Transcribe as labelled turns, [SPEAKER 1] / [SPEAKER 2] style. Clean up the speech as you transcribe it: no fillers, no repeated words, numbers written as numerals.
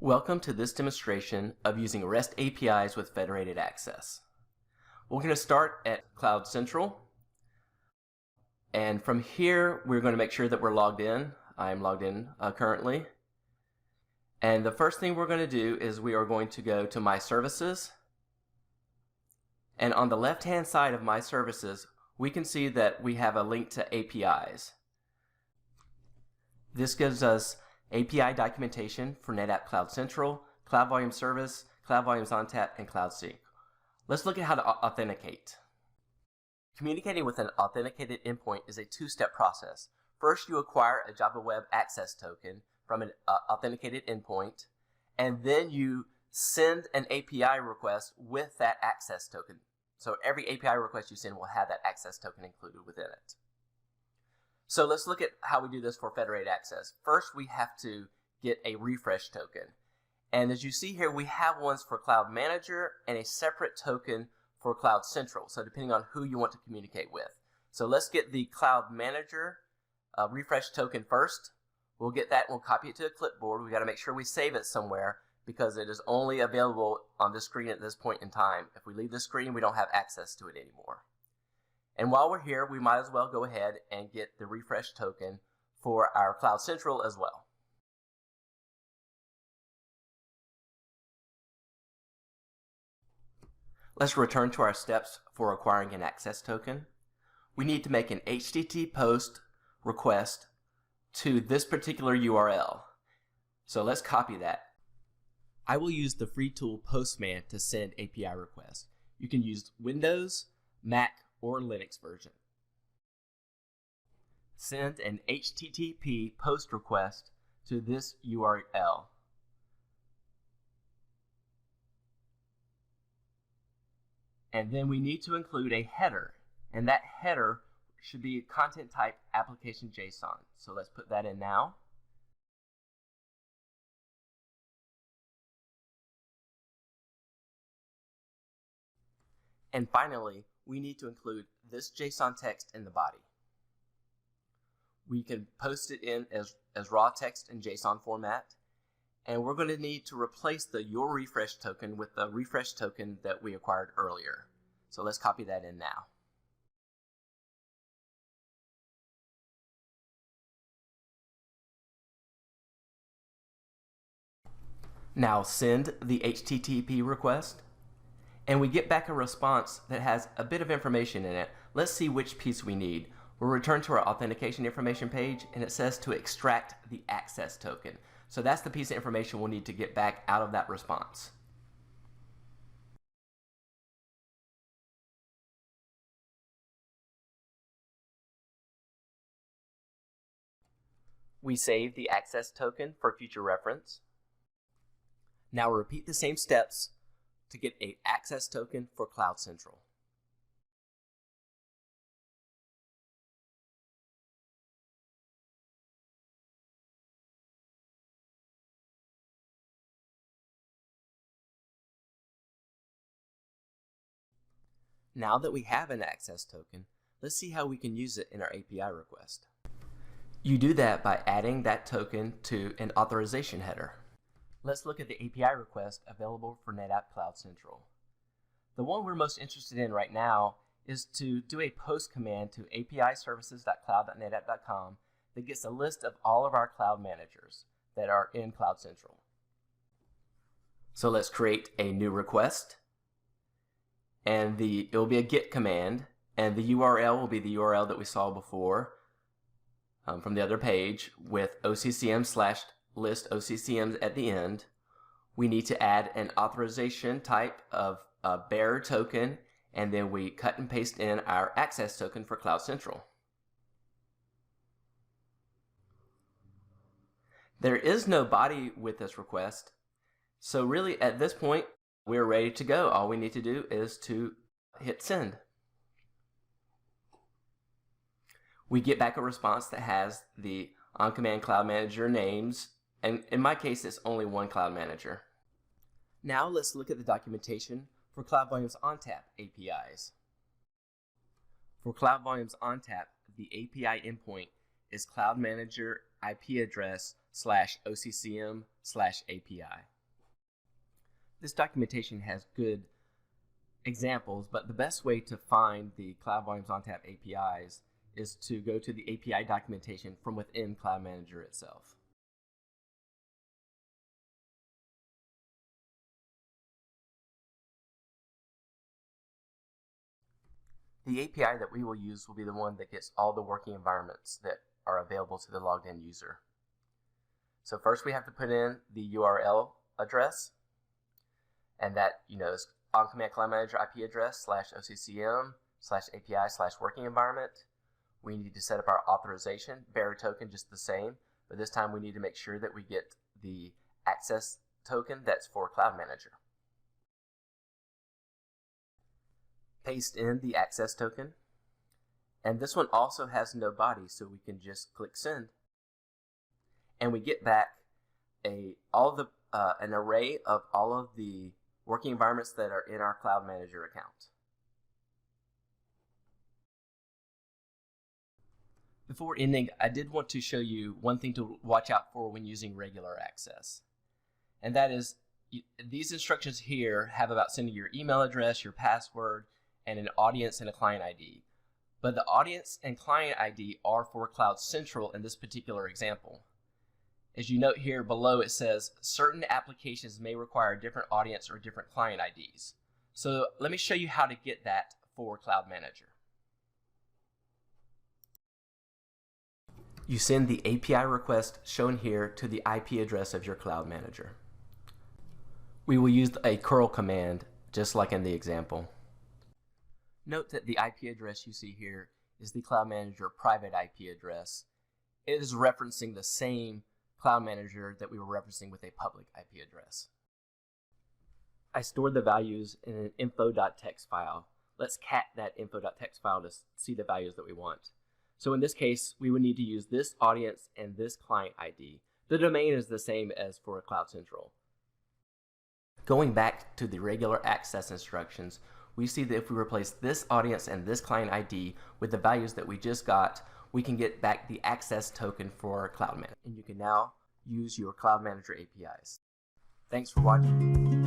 [SPEAKER 1] Welcome to this demonstration of using REST APIs with federated access. We're going to start at Cloud Central, and from here we're going to make sure that we're logged in. I am logged in currently, and the first thing we're going to do is we are going to go to My Services, and on the left hand side of My Services we can see that we have a link to APIs. This gives us API documentation for NetApp Cloud Central, Cloud Volume Service, Cloud Volumes ONTAP, and Cloud Sync. Let's look at how to authenticate. Communicating with an authenticated endpoint is a two-step process. First, you acquire a Java Web Access token from an authenticated endpoint, and then you send an API request with that access token. So every API request you send will have that access token included within it. So let's look at how we do this for federated access. First, we have to get a refresh token. And as you see here, we have ones for Cloud Manager and a separate token for Cloud Central. So depending on who you want to communicate with. So let's get the Cloud Manager refresh token first. We'll get that and we'll copy it to a clipboard. We got to make sure we save it somewhere because it is only available on this screen at this point in time. If we leave the screen, we don't have access to it anymore. And while we're here, we might as well go ahead and get the refresh token for our Cloud Central as well. Let's return to our steps for acquiring an access token. We need to make an HTTP post request to this particular URL. So let's copy that. I will use the free tool Postman to send API requests. You can use Windows, Mac, or Linux version. Send an HTTP post request to this URL. And then we need to include a header, and that header should be content type application JSON. So let's put that in now. And finally, we need to include this JSON text in the body. We can post it in as raw text in JSON format, and we're going to need to replace the your refresh token with the refresh token that we acquired earlier. So let's copy that in now. Now send the HTTP request. And we get back a response that has a bit of information in it. Let's see which piece we need. We'll return to our authentication information page, and it says to extract the access token. So that's the piece of information we'll need to get back out of that response. We save the access token for future reference. Now repeat the same steps to get an access token for Cloud Central. Now that we have an access token, let's see how we can use it in our API request. You do that by adding that token to an authorization header. Let's look at the API request available for NetApp Cloud Central. The one we're most interested in right now is to do a post command to apiservices.cloud.netapp.com that gets a list of all of our cloud managers that are in Cloud Central. So let's create a new request, and it will be a get command, and the URL will be the URL that we saw before from the other page with OCCM/list OCCMs at the end. We need to add an authorization type of a bearer token, and then we cut and paste in our access token for Cloud Central. There is no body with this request, so really at this point we're ready to go. All we need to do is to hit send. We get back a response that has the OnCommand Cloud Manager names, and in my case it's only one Cloud Manager. Now let's look at the documentation for Cloud Volumes ONTAP APIs. For Cloud Volumes ONTAP, the API endpoint is Cloud Manager IP address tcpl-cloudman/occm/API. This documentation has good examples, but the best way to find the Cloud Volumes ONTAP APIs is to go to the API documentation from within Cloud Manager itself. The API that we will use will be the one that gets all the working environments that are available to the logged in user. So first we have to put in the URL address, and that is OnCommand Cloud Manager IP address /OCCM/API/working environment. We need to set up our authorization, bearer token just the same, but this time we need to make sure that we get the access token that's for Cloud Manager. Paste in the access token, and this one also has no body, so we can just click send, and we get back an array of all of the working environments that are in our Cloud Manager account. Before ending, I did want to show you one thing to watch out for when using regular access, and that is these instructions here have about sending your email address, your password, and an audience and a client ID. But the audience and client ID are for Cloud Central in this particular example. As you note here below, it says certain applications may require different audience or different client IDs. So let me show you how to get that for Cloud Manager. You send the API request shown here to the IP address of your Cloud Manager. We will use a curl command just like in the example. Note that the IP address you see here is the Cloud Manager private IP address. It is referencing the same Cloud Manager that we were referencing with a public IP address. I stored the values in an info.txt file. Let's cat that info.txt file to see the values that we want. So in this case, we would need to use this audience and this client ID. The domain is the same as for Cloud Central. Going back to the regular access instructions, we see that if we replace this audience and this client ID with the values that we just got, we can get back the access token for Cloud Manager. And you can now use your Cloud Manager APIs. Thanks for watching.